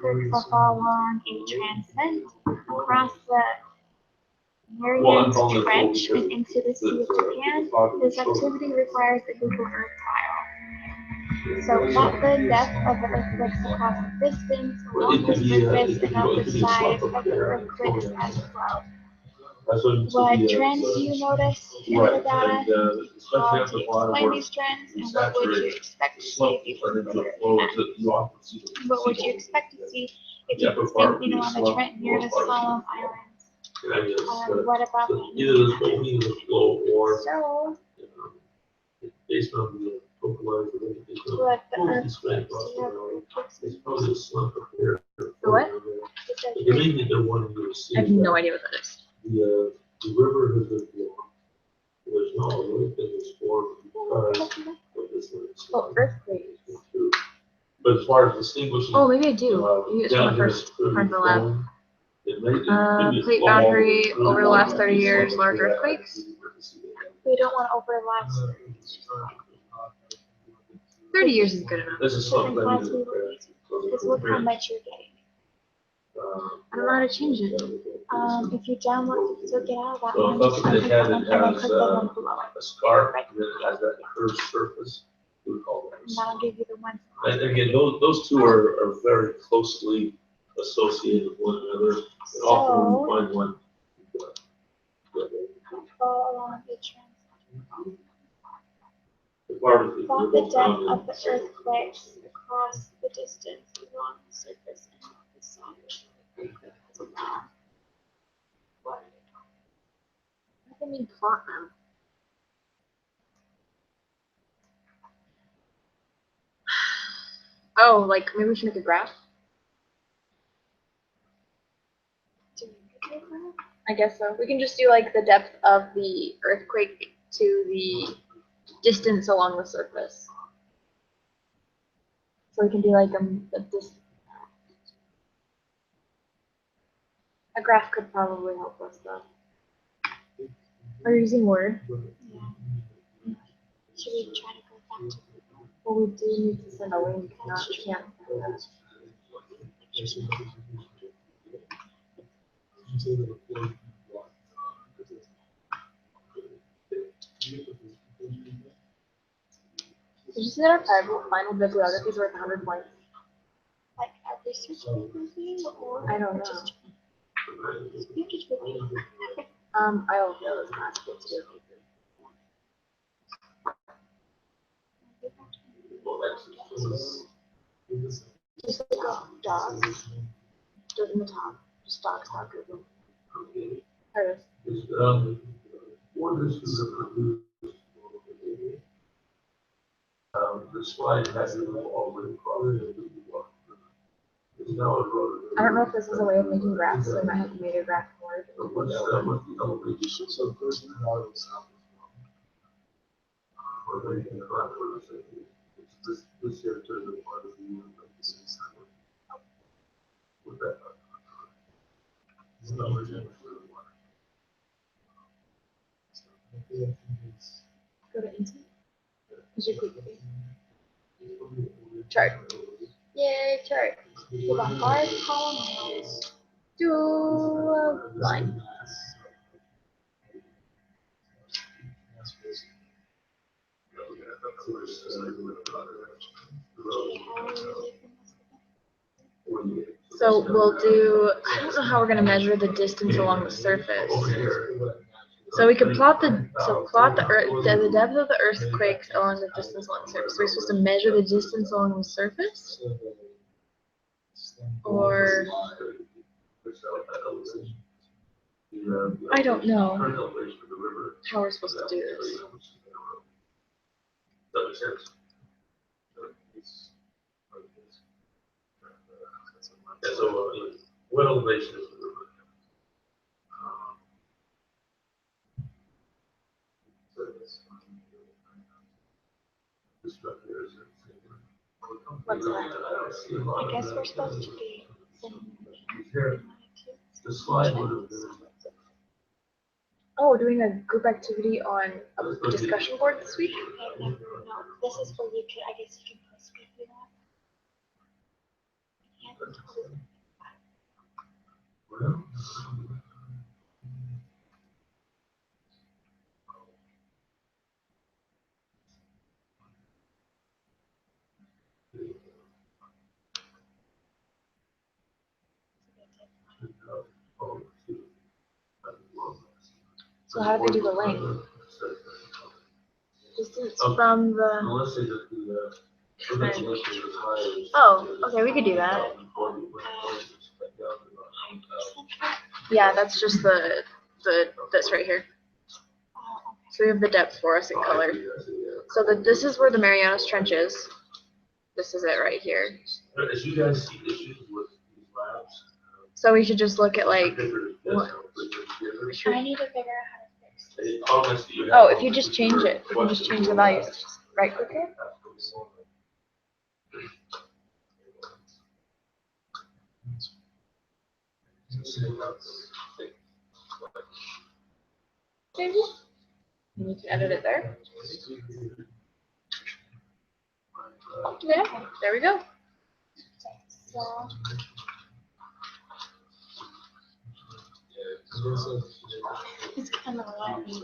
earthquakes will fall along a transect across the Mariana Trench and into the Sea of Japan. This activity requires a Google Earth file. So plot the depth of the earthquakes across the distance, along the surface, and of the size of the earthquakes as well. What trends do you notice in the data? How do you explain these trends, and what would you expect to see if you were further in that? What would you expect to see if you were standing on the Trent near the Solemn Islands? What about either the flow or so? Based on the localized What the earthquakes, it's probably a slump up there. The what? They may need their one to see. I have no idea what that is. The river has been blocked. There's no really been explored because of this. Oh, earthquakes. But as far as distinguishing. Oh, maybe I do. Maybe it's from the first part of the lab. Plate boundary over the last 30 years, large earthquakes. We don't want to overlap. 30 years is good enough. This is So then something. class we will need to, because look how much you're getting. I don't know how to change it. If you download, so get out of that So one, if just something unclick that that one, and then has, click the one below it. a scarp, and then it has that curved surface, we would call that. And that'll give you the one. And again, those two are very closely associated with one another. And often we find one. Fall along the trend. The part of Plot the depth of the earthquakes across the distance along the surface and on the side. What do they mean plot them? Oh, like maybe we should make a graph? I guess so. We can just do like the depth of the earthquake to the distance along the surface. So we can do like a graph could probably help us though. Are you using Word? Yeah. Should we try to go back to Google? Well, we do need to send a link, not we can't send that. Did you see that our final bibliography is worth 100 points? Like a research review or? I don't know. Just you just review. I'll fail this class too. Just go docs. Do it in the top. Just docs.google. There it is. One is the slide has it already probably. I don't know if this is a way of making graphs, so I might have to make a graph in Word. Go to Instant. Is your quick chart? Yay, chart. We got 5 columns. Do a line. So we'll do, I don't know how we're going to measure the distance along the surface. So we could plot the depth of the earthquakes along the distance along the surface. We're supposed to measure the distance along the surface? Or I don't know how we're supposed to do this. So, what elevation is the river? What's that? I guess we're supposed to be. The slide would have been. Oh, doing a group activity on a discussion board this week? No, this is where you could, I guess you can post me through that. So how do they do the length? Distance from the trench. Oh, okay, we could do that. Yeah, that's just this right here. So we have the depth fluorescent color. So this is where the Marianas Trench is. This is it right here. As you guys see issues with these labs. So we should just look at like. I need to figure out how to fix this. Oh, if you just change it, if you just change the values, just right click here. Change it. And you can edit it there. Yeah, there we go. So, it's kind of let me.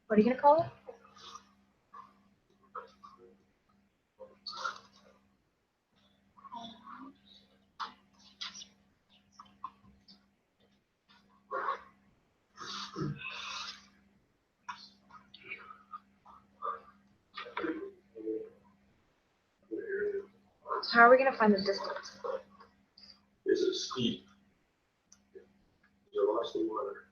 What are you gonna call it? So how are we gonna find the distance? Is it steep? Is there lots of water?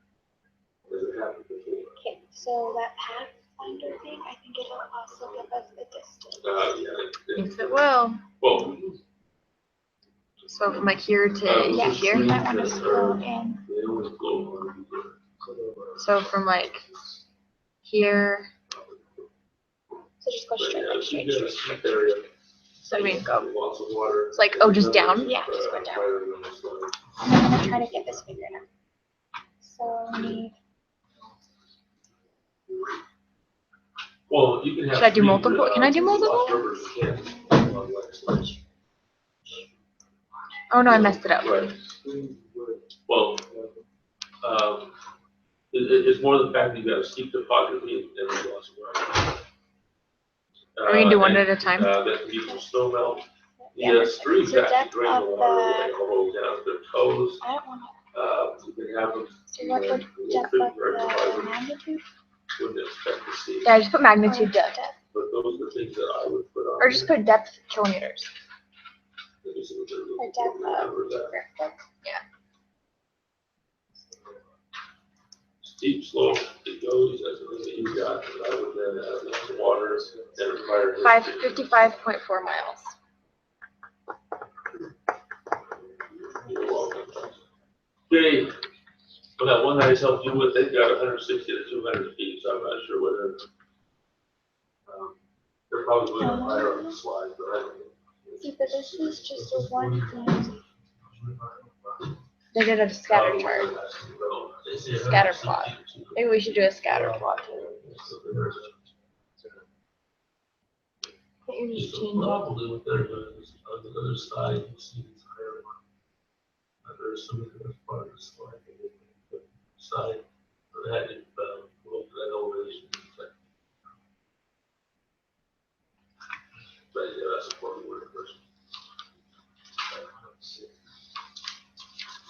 Does it happen before? Okay, so that pathfinder thing, I think it'll also give us the distance. Yeah. Yes, it will. Well. So from like here to Yeah, here. you might want to scroll in. So from like here. So just go straight, like straight. So I mean, go. Lots of water. It's like, oh, just down. Yeah, just go down. I'm gonna try to get this figured out. So we need. Well, you can have. Should I do multiple? Can I do multiple? Oh no, I messed it up. Right. Well, it's more the fact that you got a steep topography and there's lots of water. Are we gonna do one at a time? That can be from snow melt. Yeah. The streams So actually depth drain the of water the- away all the way down to their toes. I don't want You can have them. to. So what would depth of the magnitude? Wouldn't expect to see. Yeah, just put magnitude depth. But those are the things that I would put on. Or just put depth kilometers. Or depth of. Steep slope, it goes as the you got, and I would then add lots of water and require. 55.4 miles. You're welcome. Okay, well, that one that I helped you with, they've got 160 to 200 feet, so I'm not sure whether. They're probably going to higher on the slide, but I don't know. See, but this is just a one thing. They did a scatter chart. Scatter plot. Maybe we should do a scatter plot too. But you just change it. Probably what they're doing is on the other side, you see it's higher. There's some of the part of the slide, the side, or that is, well, that elevation. But yeah, that's a important word first.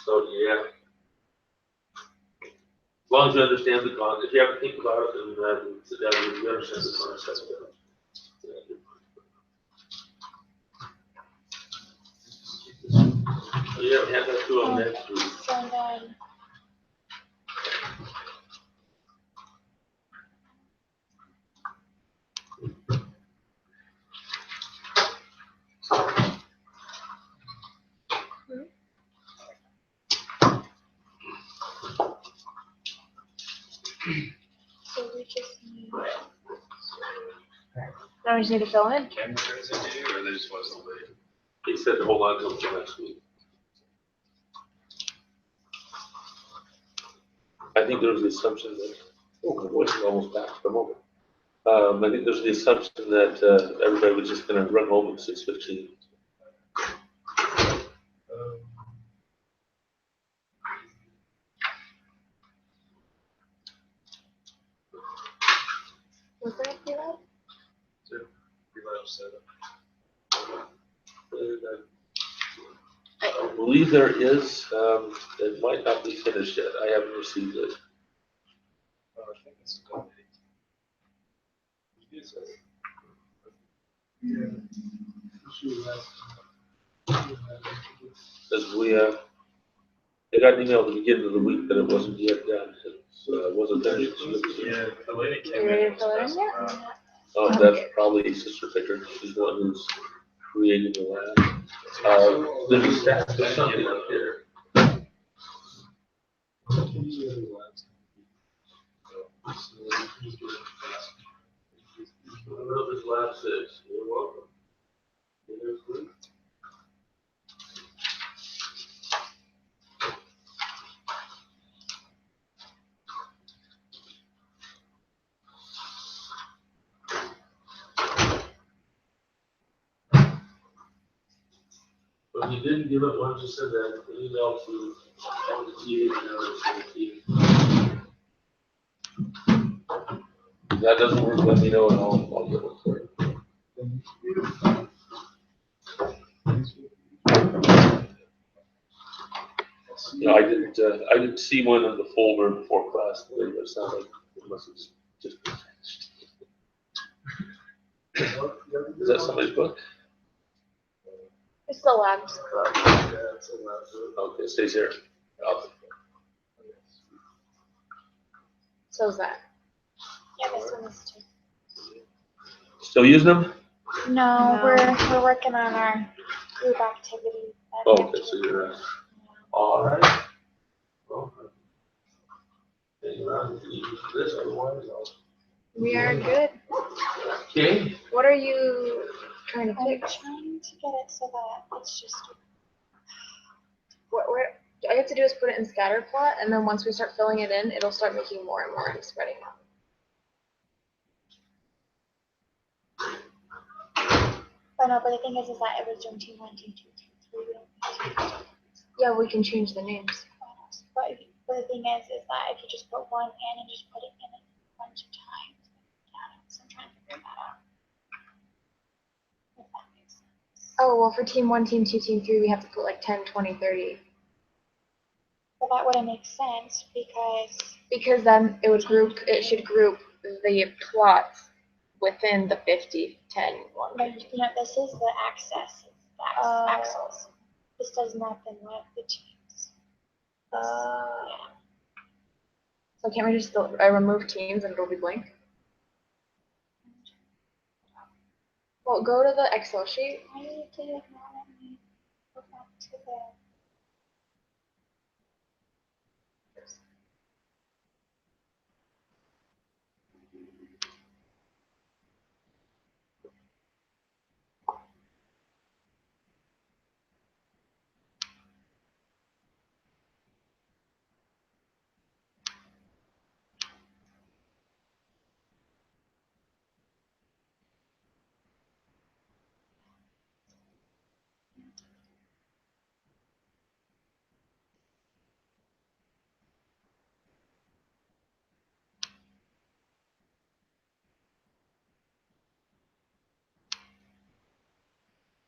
So, yeah. As long as you understand the concept, if you have to think about it, then sit down and you understand the concept. You haven't had that to them next week. So then. So we just need. Now we just need to fill in. Can turns into, or they just want us to wait? He said to hold on until next week. I think there was the assumption that, oh, my voice is almost back for a moment. I think there's the assumption that everybody was just gonna run home at 6:15. Was there a pre-lab? I believe there is, it might not be finished yet, I haven't received it. I think it's done. As we, I got an email at the beginning of the week that it wasn't yet done, it wasn't finished. Yeah, the lady Are came you in. ready to fill it in yet? Oh, that's probably Sister Pickard, she's the one who's creating the lab. There's a stack of something up here. Well, this lab 6, you're welcome. But he didn't give it, once you said that, the email to all the TA and If that doesn't work, let me know and I'll get it for you. No, I didn't see one in the folder before class, but it sounded like it must have just been finished. Is that somebody's book? It's the lab's book. Okay, it stays here. So is that. Yeah, this one is too. Still using them? No, No. we're working on our group activity. Oh, okay, so you're, all right. Well, hang around if you use this, otherwise I'll. We are good. Okay. What are you trying to I'm pick? trying to get it so that it's just. What I have to do is put it in scatter plot, and then once we start filling it in, it'll start making more and more and spreading out. But no, but the thing is that it was doing team 1, team 2, team 3. Yeah, we can change the names. But the thing is that if you just put one in and just put it in a bunch of times, so I'm trying to figure that out. If that makes sense. Oh, well, for team 1, team 2, team 3, we have to put like 10, 20, 30. But that wouldn't make sense Because then it should group the plots within the 50, 10, 1. this is the axis, axles. This does nothing with the teams. So can't we just remove teams and it'll be blank? Well, go to the Excel sheet. Why did it not let me go back to the.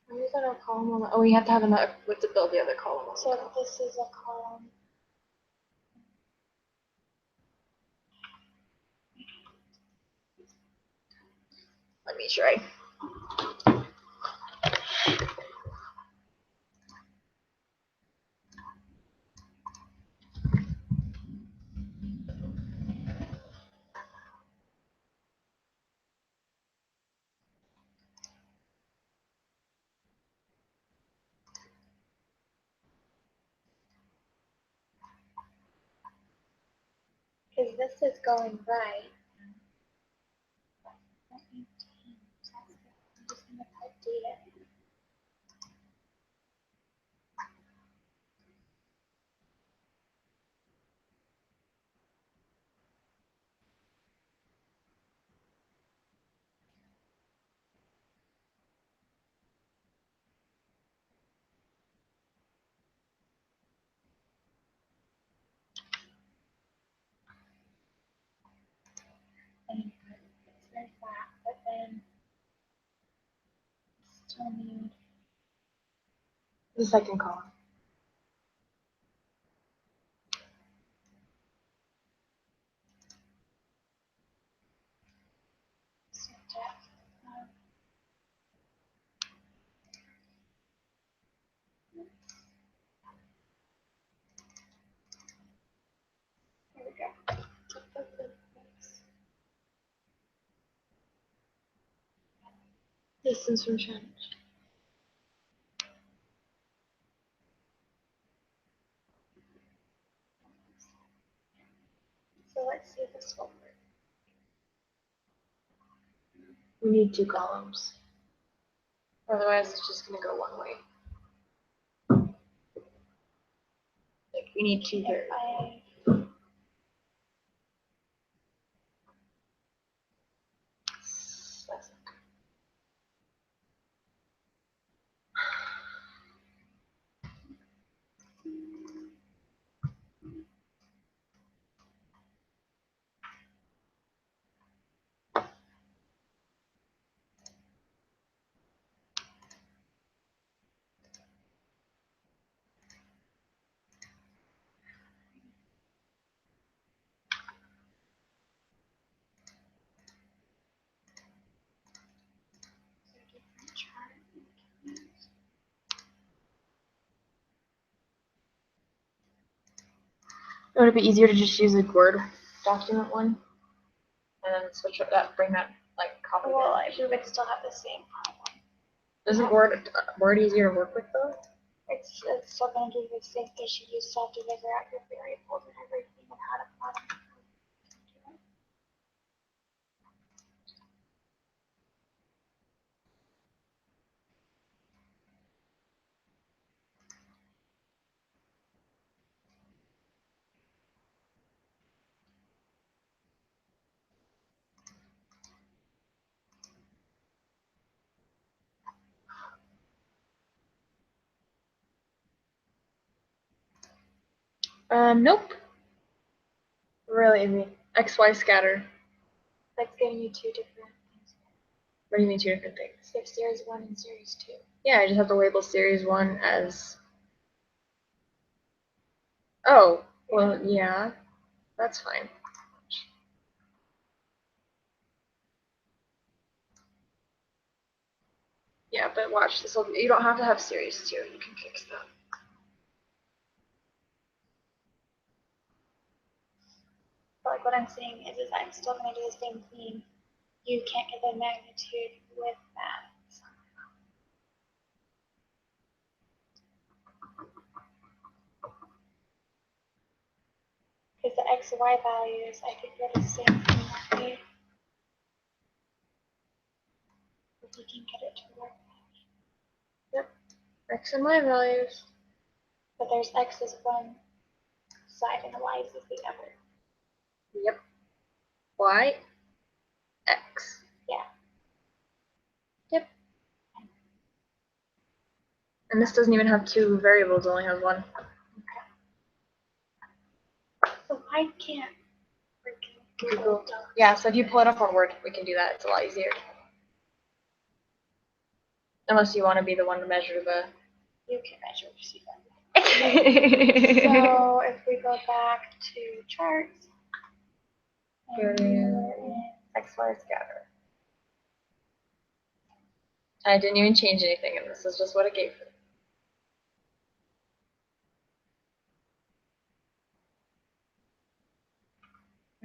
Why is that a column? Oh, we have to have another. We have to build the other column. So this is a column. Let me try. Because this is going right. data. And it's very flat, but then still need The second column. some depth. There we go. Distance from trench. So let's see if this will work. We need 2 columns. Otherwise, it's just going to go one way. Like, we need 2 If here. Would it be easier to just use a Word document one? And then switch that, bring that, like, copy Well, it? we would still have the same problem. Isn't Word easier to work with, though? It's still going to give you the same issue. You still have to figure out your variables and everything and how to plot them. Nope. Really easy. XY scatter. That's giving you 2 different things. What do you mean 2 different things? You have series 1 and series 2. Yeah, I just have to label series 1 as... Oh, well, yeah. That's fine. Yeah, but watch, this will, you don't have to have series 2. You can fix that. But like what I'm saying is I'm still going to do the same thing. You can't get the magnitude with that. Because the x and y values, I could get the same thing, right? If you can get it to work. Yep. X and Y values. But there's x is one side and y is the other. Yep. Y, X. Yeah. Yep. And this doesn't even have 2 variables, it only has 1. So I can't freaking Google. Yeah, so if you pull it up on Word, we can do that. It's a lot easier. Unless you want to be the one to measure the... You can measure So if we go back to charts, and we're in XY scatter. I didn't even change anything, and this is just what it gave me.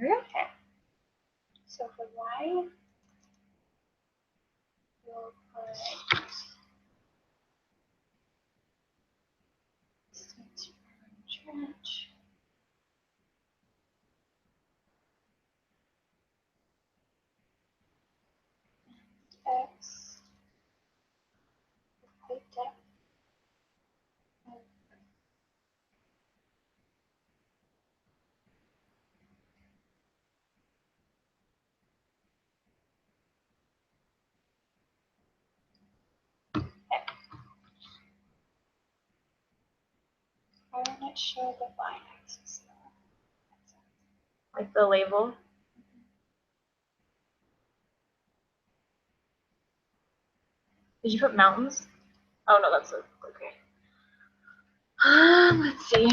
okay. So for y, we'll put distance from trench. X the depth. Why won't it show the y-axis? Like the label. Did you put mountains? Oh no, that's okay. Let's see.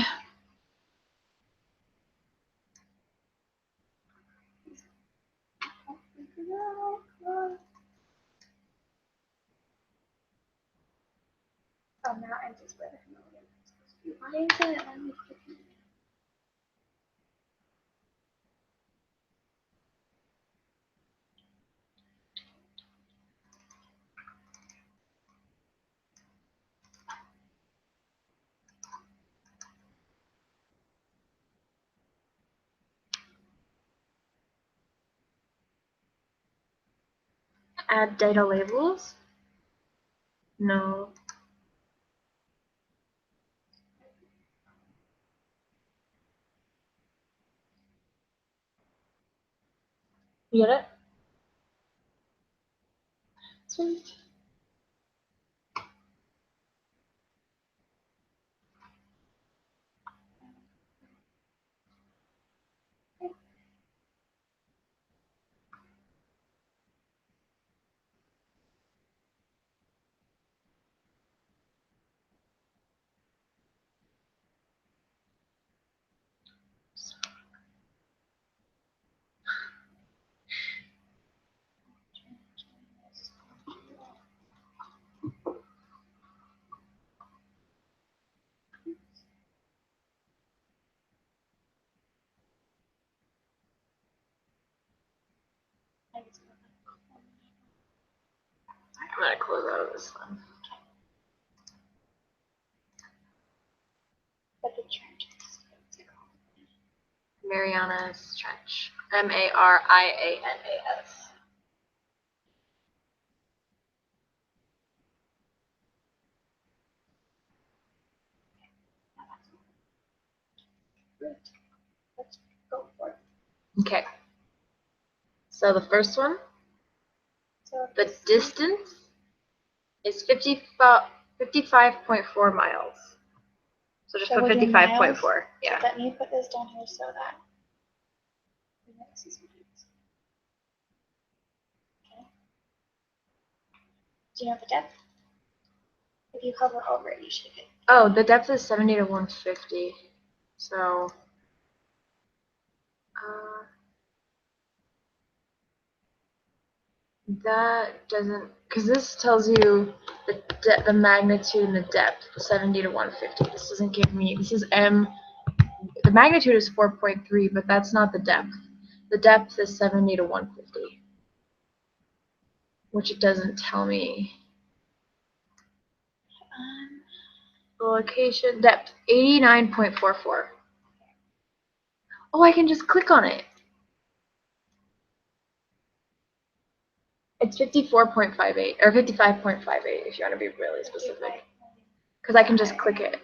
Oh, mountains is where the Himalayas are supposed to be. Why is it? Let me click it. Add data labels? No. You get it? Sweet. I'm gonna close out of this one. But the trenches. What's it called? Marianas Trench. Marianas. Root. Let's go for it. Okay. So the first one, So the distance is 55.4 miles. So just So put we're doing 55.4. miles? Yeah. Let me put this down here so that. This is what it is. Okay. Do you know the depth? If you hover over it, you should get. Oh, the depth is 70 to 150. So, that doesn't, because this tells you the magnitude and the depth, 70 to 150. This doesn't give me, this is M, the magnitude is 4.3, but that's not the depth. The depth is 70 to 150, which it doesn't tell me. The location, depth, 89.44. Oh, I can just click on it. It's 54.58 or 55.58 if you want to be really specific. Because I can just click it.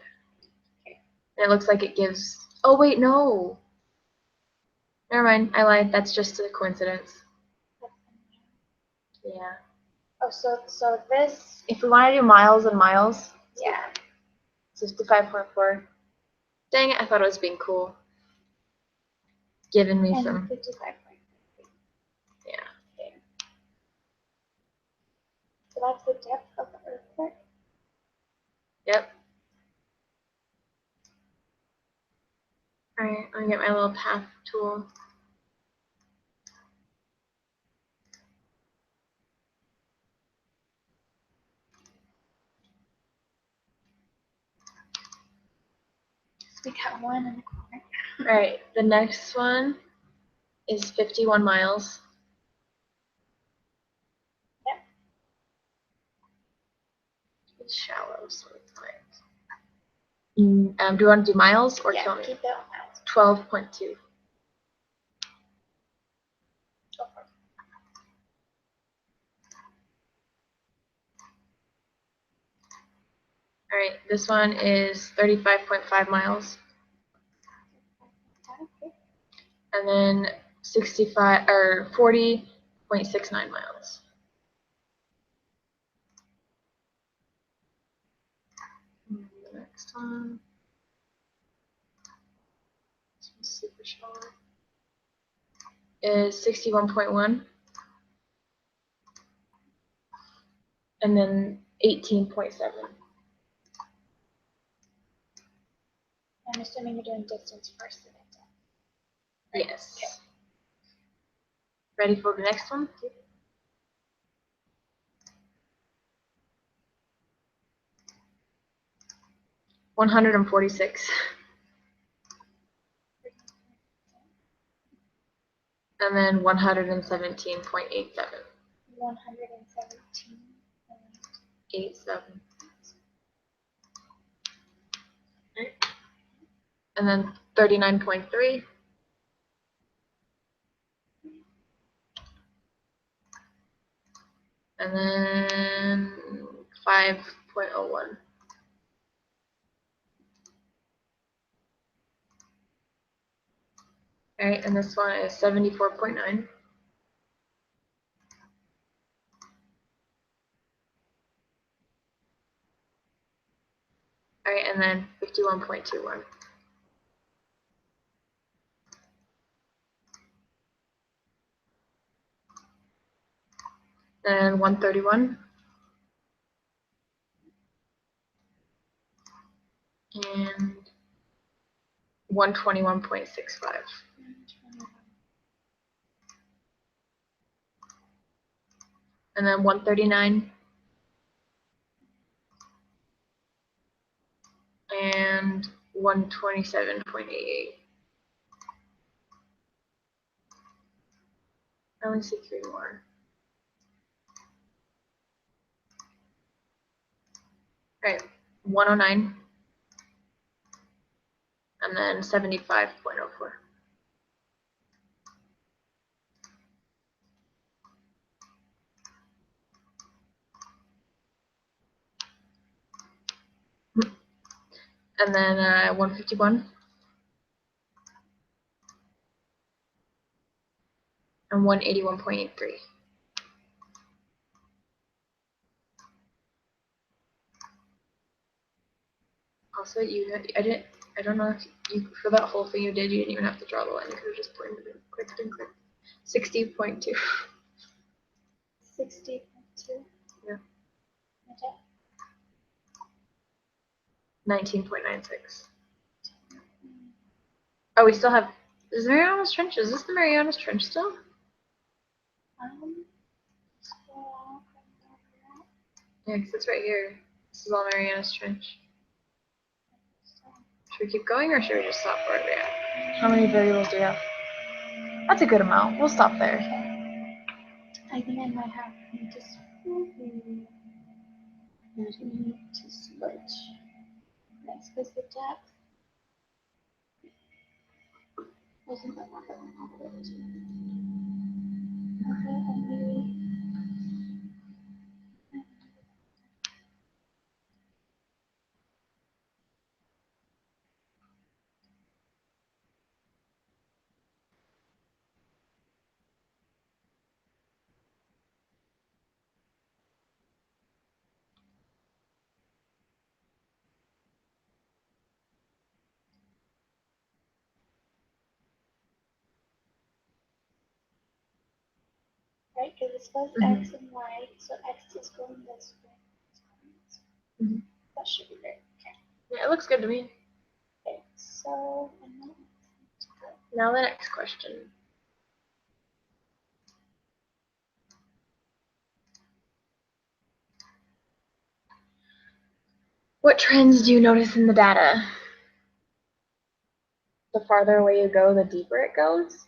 And it looks like it gives. Oh, wait, no. Never mind. I lied. That's just a coincidence. Yeah. Oh, so this. If we want to do miles and miles, Yeah. 55.4. Dang it, I thought it was being cool. Giving me And some. 55. Yeah. There. So that's the depth of the earthquake. Yep. Alright, I'm gonna get my little path tool. We got one in the corner. Alright, the next one is 51 miles. Yep. It's shallow, so it's like. Do you want to do miles or Yeah, kilometers? keep it on miles. 12.2. Go for it. All right, this one is 35.5 miles. And then 65 or 40.69 miles. And the next one. This one's super short. Is 61.1. And then 18.7. I'm assuming you're doing distance first. Yes. Ready for the next one? 146. And then 117.87. 117.87. And then 39.3. And then 5.01. All right, and this one is 74.9. All right, and then 51.21. And 131. And 121.65. And then 139. And 127.88. I only see 3 more. All right, 109. And then 75.04. And then 151. And 181.83. Also, I don't know if you, for that whole thing you didn't even have to draw the line. You could have just pointed it, clicked and clicked. 60.2. 60.2. Yeah. Okay. 19.96. Oh, we still have, is Marianas Trench, is this the Marianas Trench still? Yeah, because it's right here. This is all Marianas Trench. Should we keep going or should we just stop where we're at? How many variables do we have? That's a good amount. We'll stop there. I think I might have to switch. Next is the depth. Wasn't that one? Okay, and maybe. Right, because it's both X and Y, so X is going this way. That should be great. Okay. Yeah, it looks good to me. Okay, so Now the next question. What trends do you notice in the data? The farther away you go, the deeper it goes?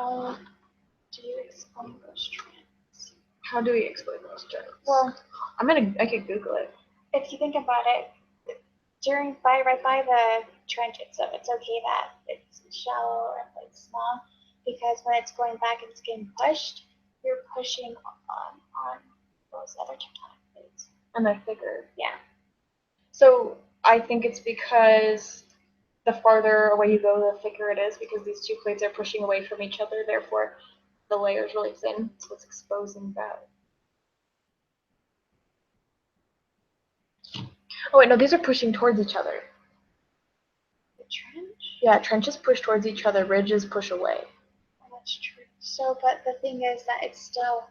how do you explain those trends? How do we explain those trends? Well, I could Google it. if you think about it, right by the trench itself, it's okay that it's shallow and it's small, because when it's going back and it's getting pushed, you're pushing on those other tectonic plates. And they're thicker. Yeah. So I think it's because the farther away you go, the thicker it is, because these two plates are pushing away from each other. Therefore, the layer is really thin, so it's exposing that. Oh wait, no, these are pushing towards each other. The trench? Yeah, trenches push towards each other, ridges push away. Oh, that's true. So, but the thing is that it's still,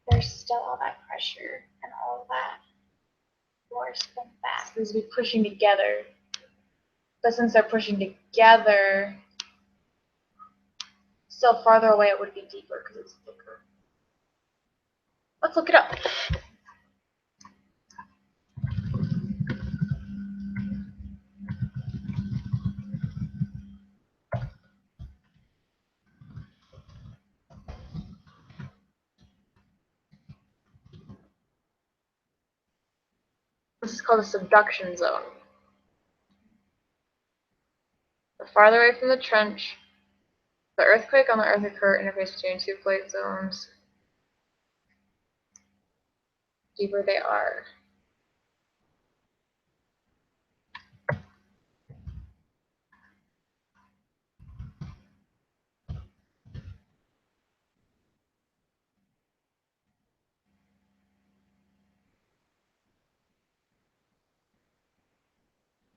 there's still all that pressure and all that force from back. These would be pushing together. But since they're pushing together, still farther away it would be deeper because it's thicker. Let's look it up. This is called a subduction zone. The farther away from the trench, the earthquake on the earth occur interface between two plate zones, deeper they are.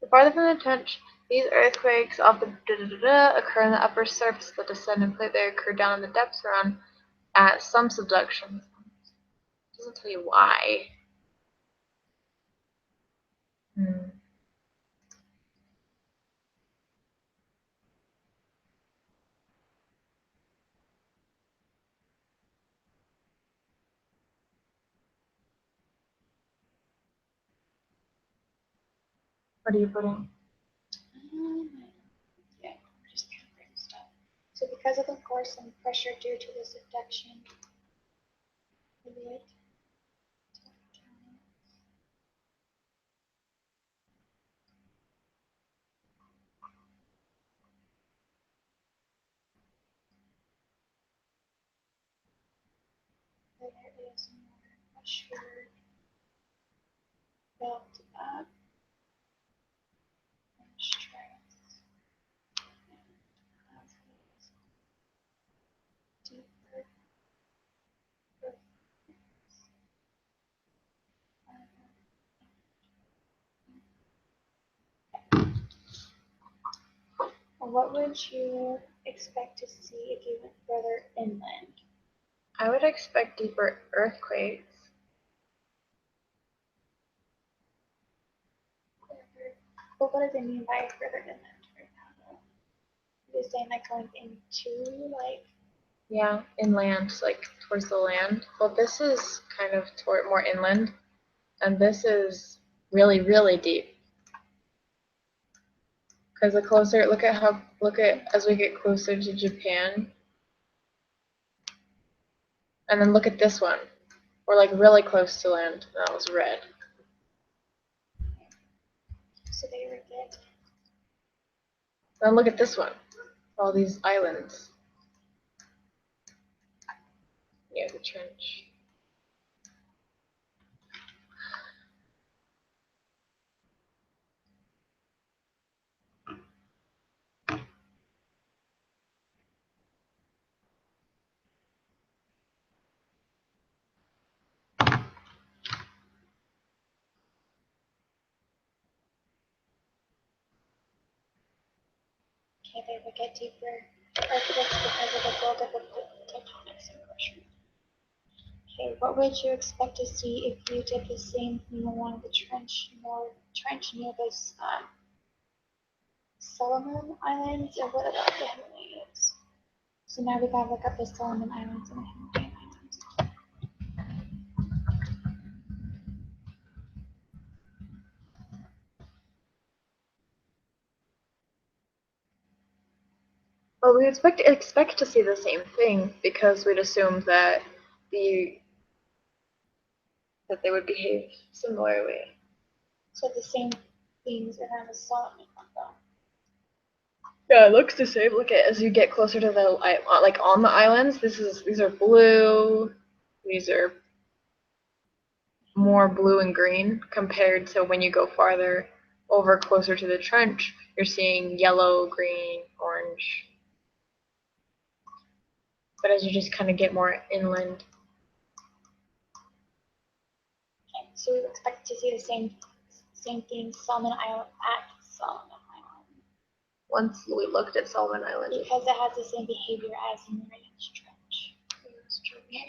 The farther from the trench, these earthquakes often occur in the upper surface of the descending plate. They occur down in the depths around at some subduction. It doesn't tell you why. What are you putting? Yeah, we're just kind of writing stuff. So because of the force and pressure due to the subduction, there is more pressure built up and strength. Deeper. What would you expect to see if you went further inland? I would expect deeper earthquakes. But what does it mean by further inland right now? Are you saying like going into like? Yeah, inland, like towards the land. Well, this is kind of toward more inland, and this is really, really deep. Because the closer, look at as we get closer to Japan, and then look at this one. We're like really close to land. That was red. So they were good. Then look at this one. All these islands near the trench. Okay, they would get deeper earthquakes because of the buildup of the tectonics and pressure. Okay, what would you expect to see if you did the same thing along the trench near this Solomon Islands, or what about the Himalayas? So now we gotta look up the Solomon Islands and the Himalayan Islands. Well, we expect to see the same thing because we'd assume that they would behave similarly. So the same things around the Solomon though. Yeah, it looks the same. Look at as you get closer to the like on the islands. These are blue. These are more blue and green compared to when you go farther over closer to the trench. You're seeing yellow, green, orange. But as you just kind of get more inland. Okay, so we expect to see the same thing Solomon Island at Solomon Island. Once we looked at Solomon Island. Because it has the same behavior as in the Marianas Trench.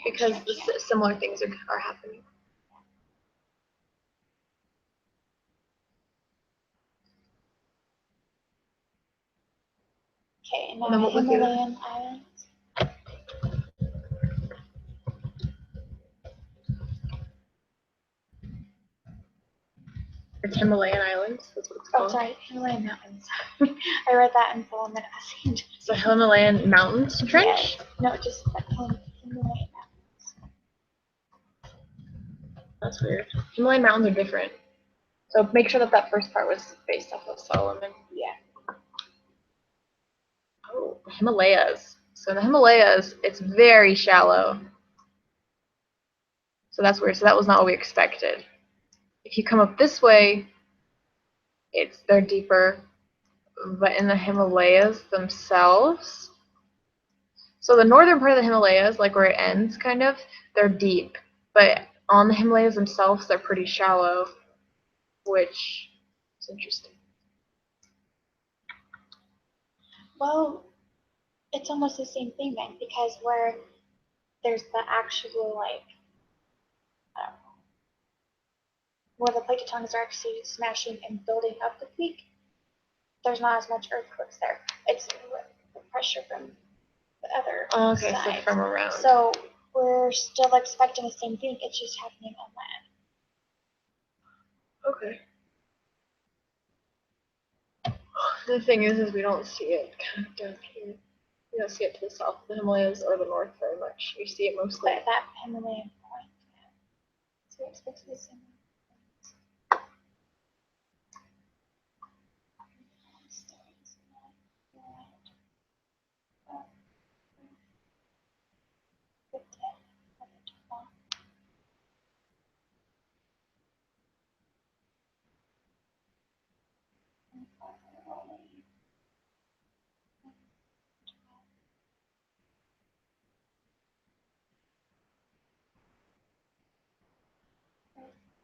Because similar things are happening. Okay, and now And then what was the other- Himalayan Islands. It's Himalayan Islands. That's what it's Oh, called. sorry, Himalayan Mountains. I read that in Solomon Island. So Himalayan Mountains Trench? Yes. No, just Himalayan Mountains. That's weird. Himalayan mountains are different. So make sure that first part was based off of Solomon. Yeah. Oh, the Himalayas. So in the Himalayas, it's very shallow. So that's weird. So that was not what we expected. If you come up this way, they're deeper. But in the Himalayas themselves, so the northern part of the Himalayas, like where it ends, kind of, they're deep. But on the Himalayas themselves, they're pretty shallow, which is interesting. Well, it's almost the same thing then, because where there's the actual, like, I don't know, where the plate tectonics are actually smashing and building up the peak, there's not as much earthquakes there. It's the pressure from the other Okay, side. so from around. So we're still expecting the same thing. It's just happening on land. Okay. The thing is we don't see it kind of down here. You don't see it to the south of the Himalayas or the north very much. You see it mostly. But that Himalayan point, yeah. So we're expecting the same.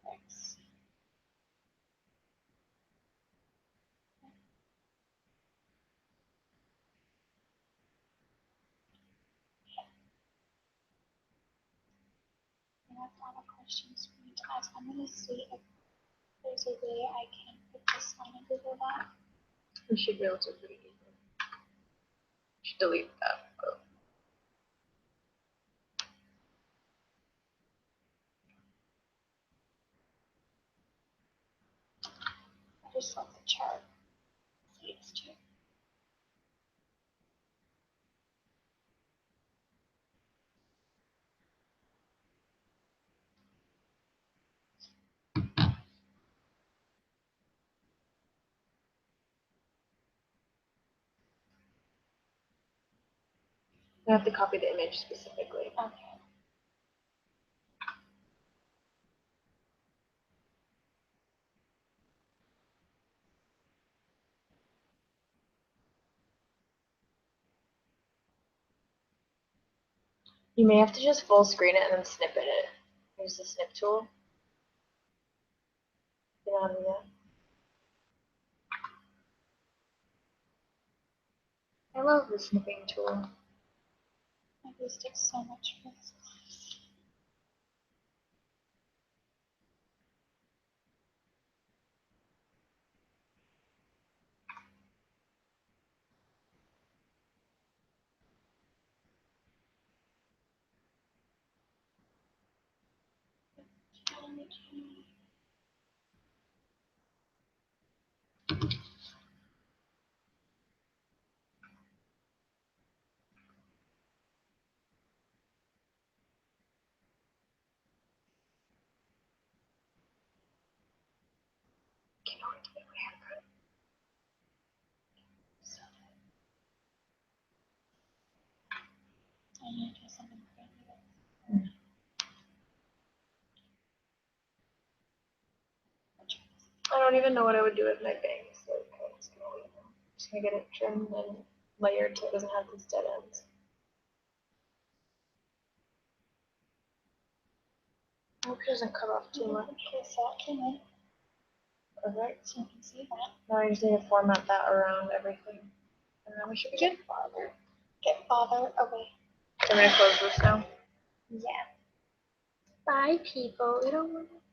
Thanks. And that's all the questions we need to ask. I'm going to see if there's a way I can put this on a Google Doc. You should be able to pretty easily. You should delete that. I just want the chart. See, it's too. You have to copy the image specifically. Okay. You may have to just full screen it and then snippet it. Use the snip tool. You know how to do that? I love the snipping tool. I used it so much for this class. going to get my haircut. So, I need to do something crazy. I don't even know what I would do with my bangs. Like, I'm just gonna get it trimmed and layered so it doesn't have these dead ends. I hope it doesn't cut off too much. Okay, so that came in, Perfect. so you can see that. Now I just need to format that around everything. And then we should be good. Get farther away. So I'm gonna close this now. Yeah. Bye, people. We don't want to.